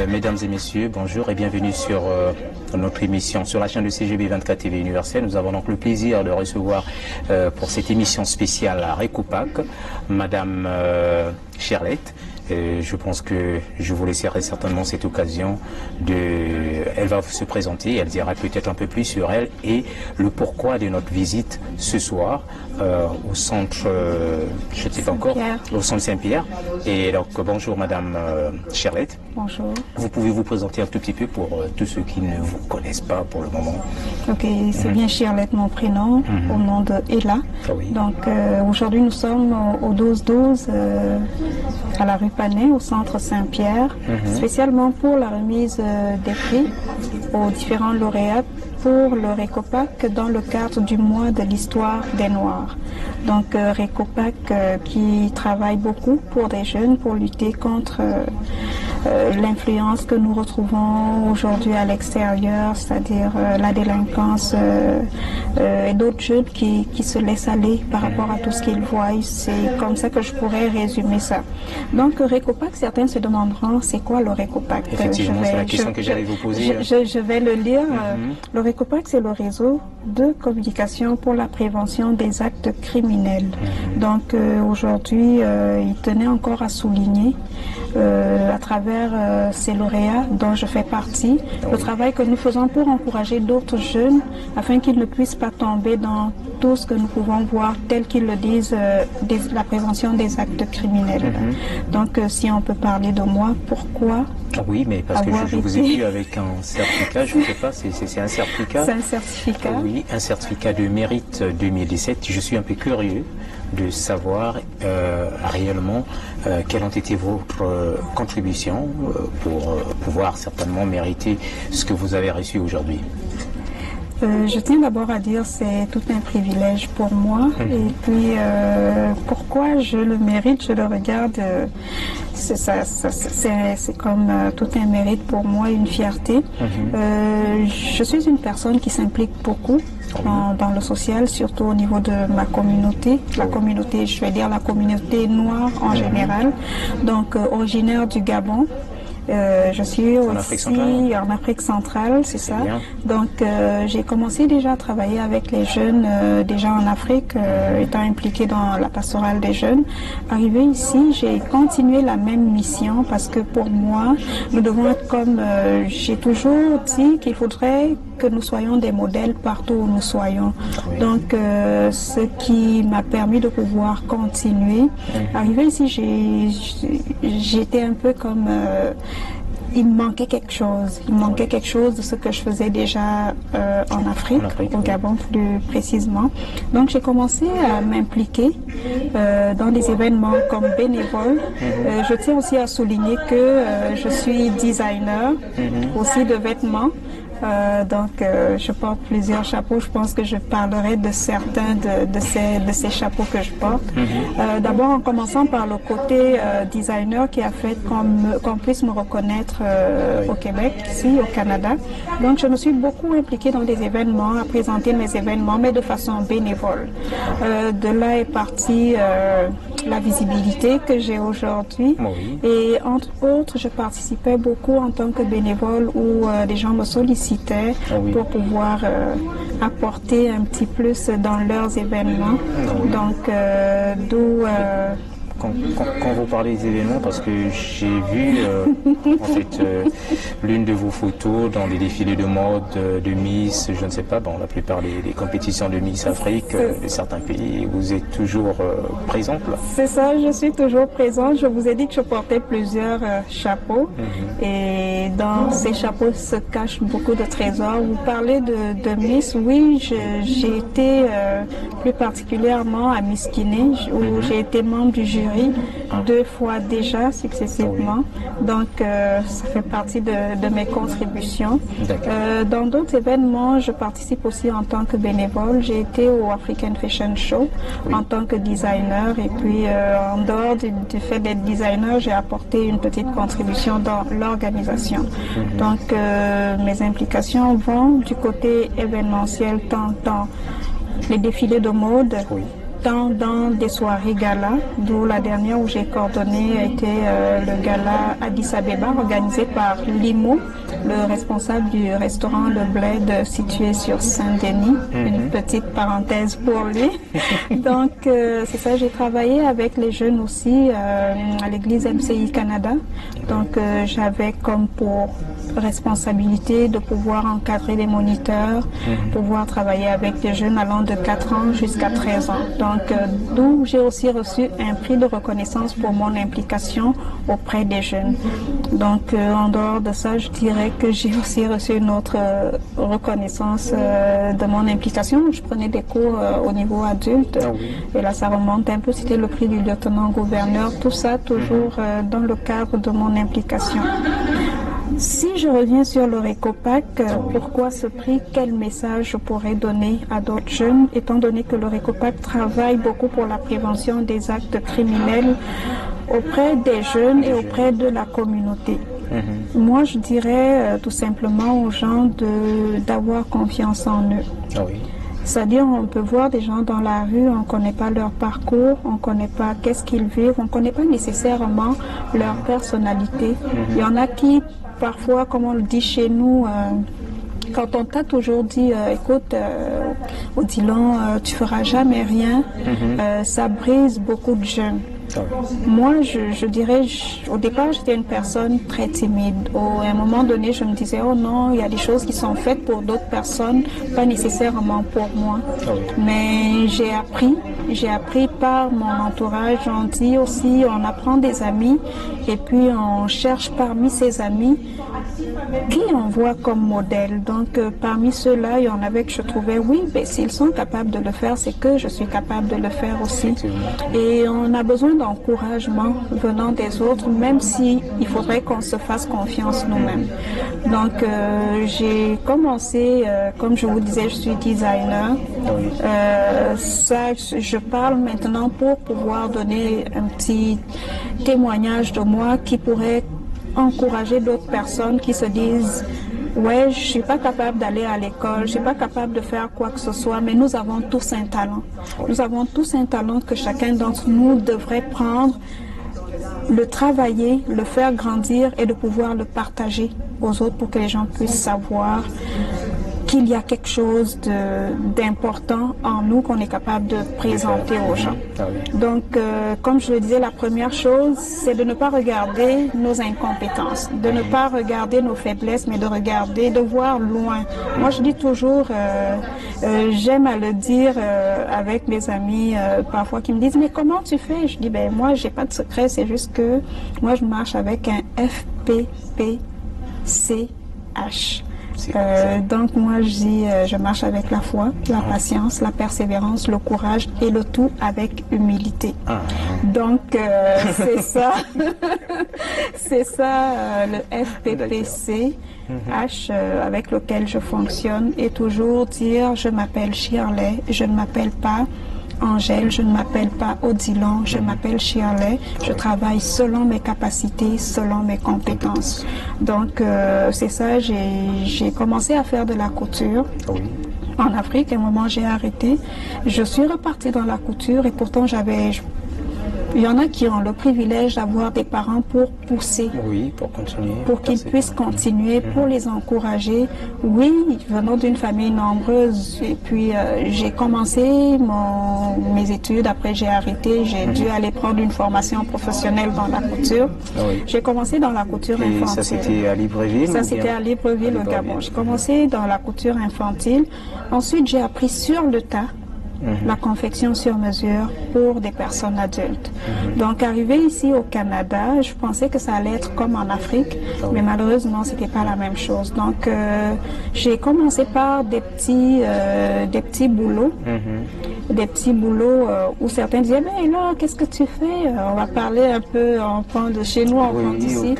Mesdames et messieurs, bonjour et bienvenue sur notre émission sur la chaîne de CGB 24 TV Universelle. Nous avons donc le plaisir de recevoir pour cette émission spéciale à Recopac, Madame Cherlette. Je pense que je vous laisserai certainement cette occasion elle va se présenter, elle dira peut-être un peu plus sur elle et le pourquoi de notre visite ce soir au centre, je ne sais pas encore, au centre Saint-Pierre. Et donc bonjour Madame Cherlette. Bonjour. Vous pouvez vous présenter un tout petit peu pour tous ceux qui ne vous connaissent pas pour le moment. Ok, c'est bien Cherlette mon prénom, au nom de Ella. Ah oui. Donc aujourd'hui nous sommes au 12-12 à la rue Panet, au centre Saint-Pierre, spécialement pour la remise des prix aux différents lauréats pour le Recopac dans le cadre du mois de l'histoire des Noirs. Donc Recopac qui travaille beaucoup pour des jeunes pour lutter contre l'influence que nous retrouvons aujourd'hui à l'extérieur, c'est-à-dire la délinquance et d'autres jeunes qui se laissent aller par rapport à tout ce qu'ils voient. C'est comme ça que je pourrais résumer ça. Donc Recopac, certains se demanderont c'est quoi le Recopac. Effectivement, c'est la question que j'allais vous poser. Je vais le lire. Le Recopac, c'est le réseau de communication pour la prévention des actes criminels. Donc aujourd'hui, il tenait encore à souligner à travers ces lauréats dont je fais partie, le travail que nous faisons pour encourager d'autres jeunes afin qu'ils ne puissent pas tomber dans tout ce que nous pouvons voir tel qu'ils le disent, la prévention des actes criminels. Donc si on peut parler de moi, pourquoi? Oui, mais parce que je vous ai vu avec un certificat, je ne sais pas, c'est un certificat. C'est un certificat. Oui, un certificat de mérite 2017. Je suis un peu curieux de savoir réellement quelles ont été votre contributions pour pouvoir certainement mériter ce que vous avez reçu aujourd'hui. Je tiens d'abord à dire c'est tout un privilège pour moi et puis pourquoi je le mérite, je le regarde, c'est comme tout un mérite pour moi, une fierté. Je suis une personne qui s'implique beaucoup dans le social, surtout au niveau de ma communauté, la communauté, je vais dire la communauté noire en général, donc originaire du Gabon. Je suis aussi en Afrique centrale, c'est ça. Bien. Donc j'ai commencé déjà à travailler avec les jeunes déjà en Afrique, étant impliquée dans la pastorale des jeunes. Arrivé ici, j'ai continué la même mission parce que pour moi, nous devons être comme, j'ai toujours dit qu'il faudrait que nous soyons des modèles partout où nous soyons. Donc ce qui m'a permis de pouvoir continuer. Arrivé ici, j'étais un peu comme il me manquait quelque chose. Il me manquait quelque chose de ce que je faisais déjà en Afrique, au Gabon plus précisément. Donc j'ai commencé à m'impliquer dans des événements comme bénévole. Je tiens aussi à souligner que je suis designer aussi de vêtements. Donc je porte plusieurs chapeaux. Je pense que je parlerai de certains de ces chapeaux que je porte. D'abord en commençant par le côté designer qui a fait qu'on puisse me reconnaître au Québec, ici au Canada. Donc je me suis beaucoup impliquée dans des événements, à présenter mes événements, mais de façon bénévole. De là est partie la visibilité que j'ai aujourd'hui. Et entre autres, je participais beaucoup en tant que bénévole où des gens me sollicitaient pour pouvoir apporter un petit plus dans leurs événements. Donc, d'où... Quand vous parlez des événements, parce que j'ai vu en fait l'une de vos photos dans les défilés de mode de Miss, je ne sais pas, bon, la plupart des compétitions de Miss Afrique de certains pays, vous êtes toujours présente là? C'est ça, je suis toujours présente. Je vous ai dit que je portais plusieurs chapeaux et dans ces chapeaux se cachent beaucoup de trésors. Vous parlez de Miss, oui, j'ai été plus particulièrement à Miss Guinée où j'ai été membre du jury 2 fois déjà successivement. Donc ça fait partie de mes contributions. Dans d'autres événements, je participe aussi en tant que bénévole. J'ai été au African Fashion Show en tant que designer et puis en dehors du fait d'être designer, j'ai apporté une petite contribution dans l'organisation. Donc mes implications vont du côté événementiel, tant dans les défilés de mode dans des soirées gala, d'où la dernière où j'ai coordonné a été le gala Addis Abeba organisé par Limo, le responsable du restaurant Le Bled situé sur Saint-Denis. Une petite parenthèse pour lui. Donc c'est ça, j'ai travaillé avec les jeunes aussi à l'église MCI Canada. Donc j'avais comme pour responsabilité de pouvoir encadrer les moniteurs, pouvoir travailler avec des jeunes allant de 4 ans jusqu'à 13 ans. Donc d'où j'ai aussi reçu un prix de reconnaissance pour mon implication auprès des jeunes. Donc en dehors de ça, je dirais que j'ai aussi reçu une autre reconnaissance de mon implication. Je prenais des cours au niveau adulte et là ça remonte un peu, c'était le prix du lieutenant-gouverneur, tout ça toujours dans le cadre de mon implication. Si je reviens sur le RECOPAC, pourquoi ce prix? Quel message je pourrais donner à d'autres jeunes, étant donné que le RECOPAC travaille beaucoup pour la prévention des actes criminels auprès des jeunes et auprès de la communauté. Moi, je dirais tout simplement aux gens d'avoir confiance en eux. C'est-à-dire, on peut voir des gens dans la rue, on ne connaît pas leur parcours, on ne connaît pas qu'est-ce qu'ils vivent, on ne connaît pas nécessairement leur personnalité. Il y en a qui, parfois, comme on le dit chez nous, quand on t'a toujours dit, écoute, Odilon, tu feras jamais rien, ça brise beaucoup de jeunes. Moi, je dirais, au départ, j'étais une personne très timide. À un moment donné, je me disais, oh non, il y a des choses qui sont faites pour d'autres personnes, pas nécessairement pour moi. Mais j'ai appris par mon entourage. On dit aussi, on apprend des amis et puis on cherche parmi ces amis qui on voit comme modèle. Donc, parmi ceux-là, il y en avait que je trouvais, oui, ben, s'ils sont capables de le faire, c'est que je suis capable de le faire aussi. Et on a besoin d'encouragement venant des autres, même si il faudrait qu'on se fasse confiance nous-mêmes. Donc, j'ai commencé, comme je vous disais, je suis designer. Ça, je parle maintenant pour pouvoir donner un petit témoignage de moi qui pourrait encourager d'autres personnes qui se disent ouais, je suis pas capable d'aller à l'école, je suis pas capable de faire quoi que ce soit, mais nous avons tous un talent. Nous avons tous un talent que chacun d'entre nous devrait prendre, le travailler, le faire grandir et de pouvoir le partager aux autres pour que les gens puissent savoir qu'il y a quelque chose d'important en nous qu'on est capable de présenter aux gens. Donc, comme je le disais, la première chose, c'est de ne pas regarder nos incompétences, de ne pas regarder nos faiblesses, mais de regarder, de voir loin. Moi, je dis toujours, j'aime à le dire avec mes amis parfois qui me disent, mais comment tu fais? Je dis, ben moi, j'ai pas de secret, c'est juste que moi, je marche avec un FPPCH. Donc moi je dis je marche avec la foi, la patience, la persévérance, le courage et le tout avec humilité. Donc c'est ça, c'est ça le FPPC H avec lequel je fonctionne, et toujours dire je m'appelle Shirley, je ne m'appelle pas Angèle, je ne m'appelle pas Odilon, je m'appelle Shirley, je travaille selon mes capacités, selon mes compétences. Donc c'est ça, j'ai commencé à faire de la couture. En Afrique, à un moment j'ai arrêté. Je suis repartie dans la couture et pourtant il y en a qui ont le privilège d'avoir des parents pour pousser. Oui, pour continuer. Pour qu'ils puissent continuer, pour les encourager. Oui, venant d'une famille nombreuse. Et puis, j'ai commencé mes études. Après, j'ai arrêté. J'ai dû aller prendre une formation professionnelle dans la couture. J'ai commencé dans la couture infantile. Ça, c'était à Libreville? Ça, c'était à Libreville, au Gabon. J'ai commencé dans la couture infantile. Ensuite, j'ai appris sur le tas la confection sur mesure pour des personnes adultes. Donc, arrivé ici au Canada, je pensais que ça allait être comme en Afrique, mais malheureusement, c'était pas la même chose. Donc, j'ai commencé par des petits boulots, où certains disaient, mais là, qu'est-ce que tu fais? On va parler un peu en point de chez nous, en point d'ici.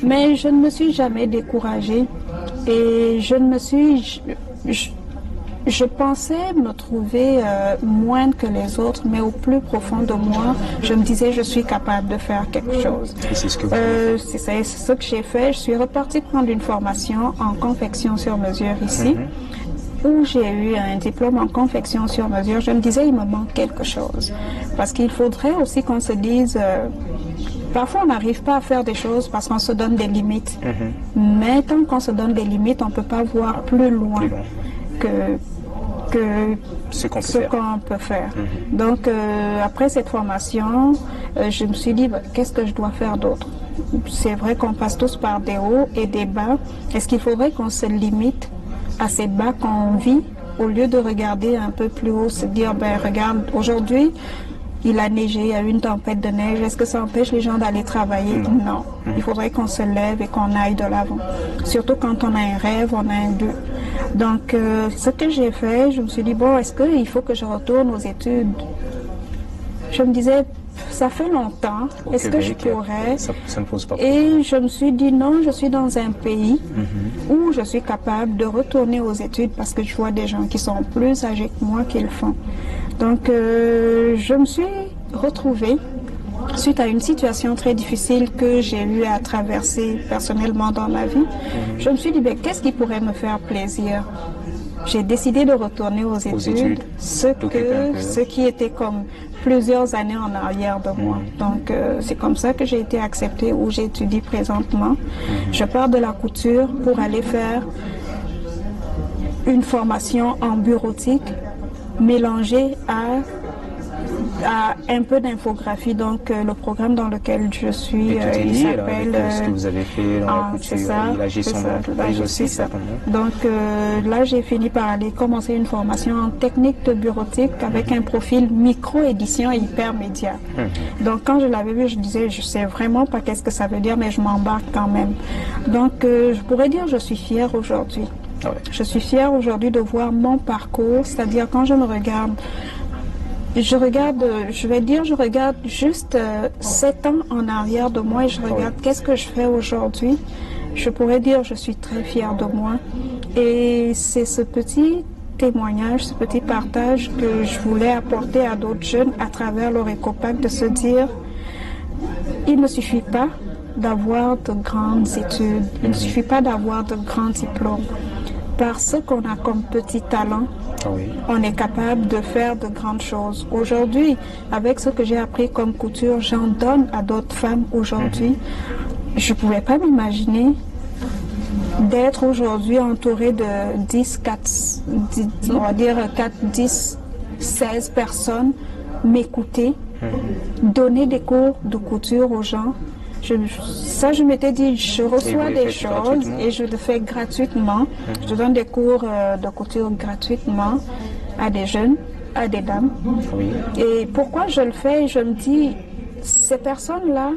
Mais je ne me suis jamais découragée et je pensais me trouver moindre que les autres, mais au plus profond de moi, je me disais je suis capable de faire quelque chose. Et c'est ce que c'est ce que j'ai fait. Je suis repartie prendre une formation en confection sur mesure ici. où j'ai eu un diplôme en confection sur mesure, je me disais, il me manque quelque chose. Parce qu'il faudrait aussi qu'on se dise, parfois on n'arrive pas à faire des choses parce qu'on se donne des limites. Mais tant qu'on se donne des limites, on ne peut pas voir plus loin que ce qu'on peut faire. Donc, après cette formation, je me suis dit, qu'est-ce que je dois faire d'autre? C'est vrai qu'on passe tous par des hauts et des bas. Est-ce qu'il faudrait qu'on se limite à ces bas qu'on vit au lieu de regarder un peu plus haut, se dire, ben regarde, aujourd'hui, il a neigé, il y a eu une tempête de neige. Est-ce que ça empêche les gens d'aller travailler? Non. Il faudrait qu'on se lève et qu'on aille de l'avant. Surtout quand on a un rêve, on a un but. Donc, ce que j'ai fait, je me suis dit, bon, est-ce qu'il faut que je retourne aux études? Je me disais, ça fait longtemps, est-ce que je pourrais? Ça ne pose pas Et je me suis dit, non, je suis dans un pays où je suis capable de retourner aux études parce que je vois des gens qui sont plus âgés que moi qui le font. Donc, je me suis retrouvée suite à une situation très difficile que j'ai eu à traverser personnellement dans ma vie. Je me suis dit, ben, qu'est-ce qui pourrait me faire plaisir? J'ai décidé de retourner aux études, ce qui était comme plusieurs années en arrière de moi. Donc, c'est comme ça que j'ai été acceptée où j'étudie présentement. Je pars de la couture pour aller faire une formation en bureautique mélangée à un peu d'infographie. Donc, le programme dans lequel je suis, il s'appelle... ce que vous avez fait dans la couture, la gestion d'entreprise aussi, certainement. Donc, là, j'ai fini par aller commencer une formation en technique de bureautique avec un profil micro-édition et hypermédia. Donc, quand je l'avais vu, je disais, je sais vraiment pas qu'est-ce que ça veut dire, mais je m'embarque quand même. Donc, je pourrais dire, je suis fière aujourd'hui. Je suis fière aujourd'hui de voir mon parcours, c'est-à-dire quand je me regarde, je regarde juste 7 ans en arrière de moi et je regarde qu'est-ce que je fais aujourd'hui. Je pourrais dire je suis très fière de moi. Et c'est ce petit témoignage, ce petit partage que je voulais apporter à d'autres jeunes à travers leur écopac, de se dire, il ne suffit pas d'avoir de grandes études, il ne suffit pas d'avoir de grands diplômes. Parce qu'on a comme petit talent, on est capable de faire de grandes choses. Aujourd'hui, avec ce que j'ai appris comme couture, j'en donne à d'autres femmes aujourd'hui. Je ne pouvais pas m'imaginer d'être aujourd'hui entourée de 10, 16 personnes, m'écouter, donner des cours de couture aux gens. Je m'étais dit, je reçois des choses et je le fais gratuitement. Je donne des cours de couture gratuitement à des jeunes, à des dames. Et pourquoi je le fais? Je me dis, ces personnes-là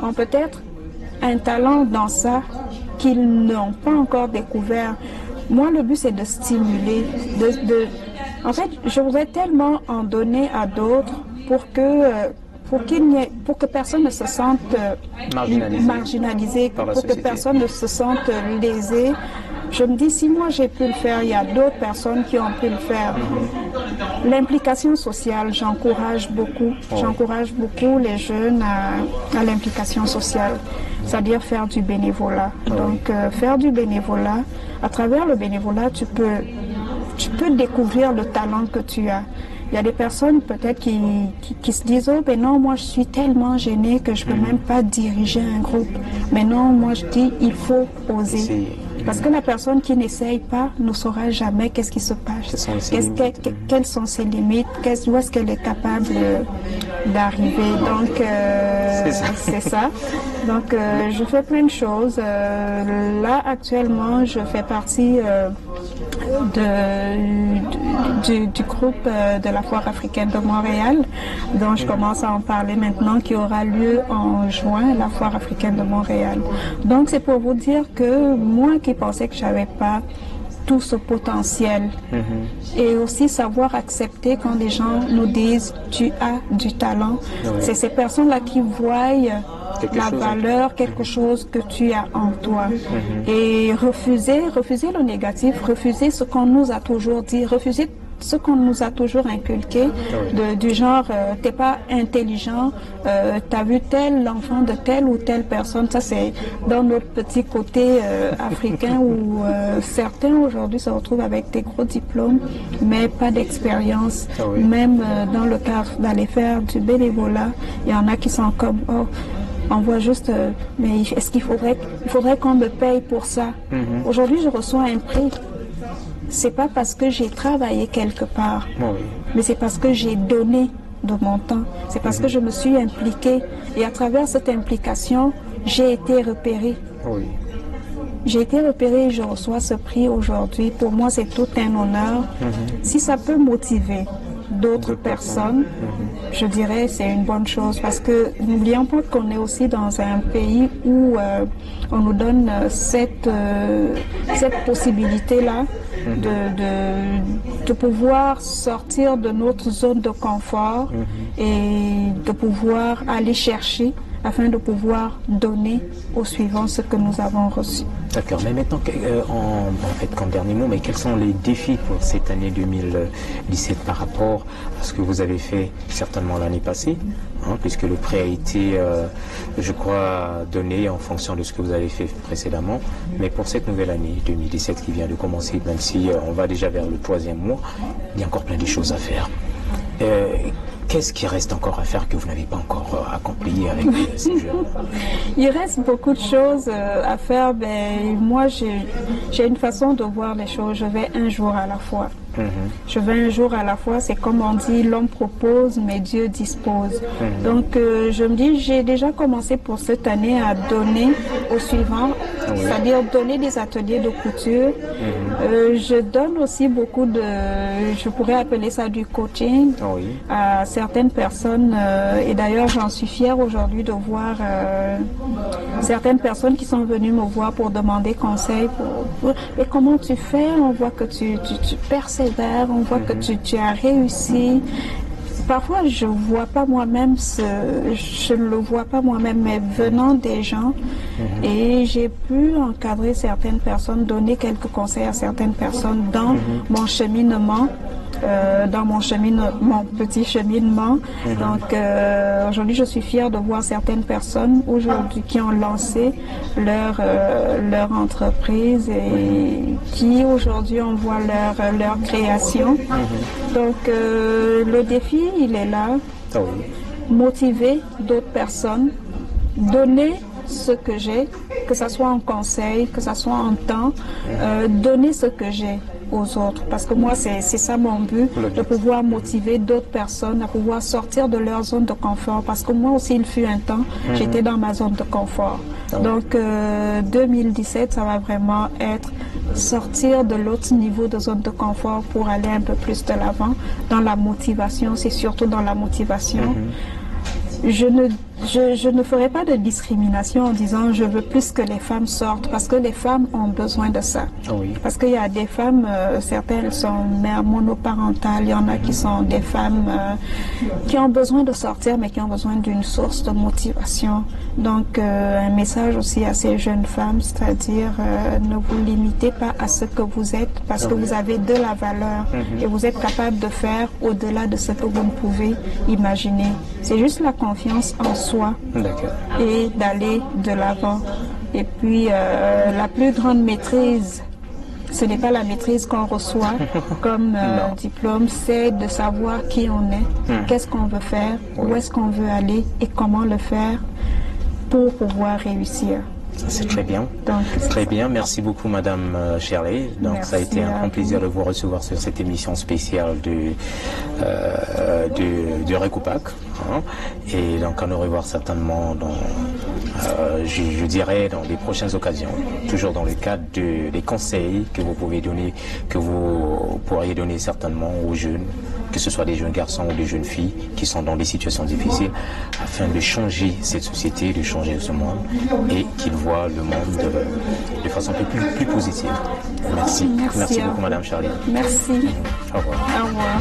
ont peut-être un talent dans ça qu'ils n'ont pas encore découvert. Moi, le but, c'est de stimuler. En fait, je voudrais tellement en donner à d'autres pour que personne ne se sente marginalisé, pour que personne ne se sente lésé. Je me dis, si moi j'ai pu le faire, il y a d'autres personnes qui ont pu le faire. L'implication sociale, j'encourage beaucoup. J'encourage beaucoup les jeunes à l'implication sociale, c'est-à-dire faire du bénévolat. Donc, faire du bénévolat, à travers le bénévolat, tu peux découvrir le talent que tu as. Il y a des personnes peut-être qui se disent, oh ben non, moi je suis tellement gênée que je ne peux même pas diriger un groupe. Mais non, moi je dis, il faut oser. Parce que la personne qui n'essaye pas ne saura jamais qu'est-ce qui se passe, quelles sont ses limites, où est-ce qu'elle est capable d'arriver. Donc, c'est ça. Donc, je fais plein de choses. Là, actuellement, je fais partie du groupe de la Foire africaine de Montréal, dont je commence à en parler maintenant, qui aura lieu en juin, la Foire africaine de Montréal. Donc, c'est pour vous dire que moi qui pensais que je n'avais pas tout ce potentiel, et aussi savoir accepter quand les gens nous disent tu as du talent, c'est ces personnes-là qui voient la valeur, quelque chose que tu as en toi, et refuser le négatif, refuser ce qu'on nous a toujours dit, refuser ce qu'on nous a toujours inculqué, du genre, t'es pas intelligent, t'as vu tel enfant de telle ou telle personne. Ça, c'est dans notre petit côté africain où certains aujourd'hui se retrouvent avec des gros diplômes, mais pas d'expérience. Même dans le cadre d'aller faire du bénévolat, il y en a qui sont comme, oh, on voit juste, mais est-ce qu'il faudrait qu'on me paye pour ça? Aujourd'hui, je reçois un prix. C'est pas parce que j'ai travaillé quelque part, mais c'est parce que j'ai donné de mon temps. C'est parce que je me suis impliquée. Et à travers cette implication, j'ai été repérée. J'ai été repérée et je reçois ce prix aujourd'hui. Pour moi, c'est tout un honneur. Si ça peut motiver d'autres personnes, je dirais c'est une bonne chose, parce que n'oublions pas qu'on est aussi dans un pays où on nous donne cette possibilité-là de pouvoir sortir de notre zone de confort et de pouvoir aller chercher afin de pouvoir donner aux suivants ce que nous avons reçu. D'accord, mais maintenant, en fait, comme dernier mot, mais quels sont les défis pour cette année 2017 par rapport à ce que vous avez fait certainement l'année passée, puisque le prêt a été, je crois, donné en fonction de ce que vous avez fait précédemment, mais pour cette nouvelle année 2017 qui vient de commencer, même si on va déjà vers le 3e mois, il y a encore plein de choses à faire. Qu'est-ce qui reste encore à faire que vous n'avez pas encore accompli avec ces jeunes? Il reste beaucoup de choses à faire. Ben, moi, j'ai une façon de voir les choses. Je vais un jour à la fois. Je vais un jour à la fois. C'est comme on dit, l'homme propose, mais Dieu dispose. Donc, je me dis, j'ai déjà commencé pour cette année à donner aux suivants, c'est-à-dire donner des ateliers de couture. Je donne aussi beaucoup de, je pourrais appeler ça du coaching à certaines personnes. Et d'ailleurs, j'en suis fière aujourd'hui de voir certaines personnes qui sont venues me voir pour demander conseil. Mais comment tu fais? On voit que tu persévères, on voit que tu as réussi. Parfois, je vois pas moi-même, je ne le vois pas moi-même, mais venant des gens, et j'ai pu encadrer certaines personnes, donner quelques conseils à certaines personnes dans mon cheminement. Mon petit cheminement. Donc aujourd'hui, je suis fière de voir certaines personnes aujourd'hui qui ont lancé leur entreprise et qui aujourd'hui on voit leur création. Donc le défi, il est là. Motiver d'autres personnes, donner ce que j'ai, que ce soit en conseil, que ce soit en temps, donner ce que j'ai aux autres. Parce que moi, c'est ça mon but, de pouvoir motiver d'autres personnes à pouvoir sortir de leur zone de confort. Parce que moi aussi, il fut un temps, j'étais dans ma zone de confort. Donc, 2017, ça va vraiment être sortir de l'autre niveau de zone de confort pour aller un peu plus de l'avant. Dans la motivation, c'est surtout dans la motivation. Je ne ferai pas de discrimination en disant je veux plus que les femmes sortent, parce que les femmes ont besoin de ça. Parce qu'il y a des femmes, certaines sont mères monoparentales, il y en a qui sont des femmes qui ont besoin de sortir mais qui ont besoin d'une source de motivation. Donc un message aussi à ces jeunes femmes, c'est-à-dire ne vous limitez pas à ce que vous êtes, parce que vous avez de la valeur et vous êtes capable de faire au-delà de ce que vous ne pouvez imaginer. C'est juste la confiance en soi et d'aller de l'avant. Et puis la plus grande maîtrise, ce n'est pas la maîtrise qu'on reçoit comme diplôme, c'est de savoir qui on est, qu'est-ce qu'on veut faire, où est-ce qu'on veut aller et comment le faire pour pouvoir réussir. C'est très bien. Très bien. Merci beaucoup, Madame Shirley. Donc, ça a été un grand plaisir de vous recevoir sur cette émission spéciale de Recopac. Et donc, à nous revoir certainement je dirais, dans les prochaines occasions, toujours dans le cadre des conseils que vous pouvez donner, que vous pourriez donner certainement aux jeunes, que ce soit des jeunes garçons ou des jeunes filles qui sont dans des situations difficiles, afin de changer cette société, de changer ce monde et qu'ils voient le monde de façon un peu plus positive. Merci. Merci beaucoup, Madame Charlie. Merci. Au revoir. Au revoir.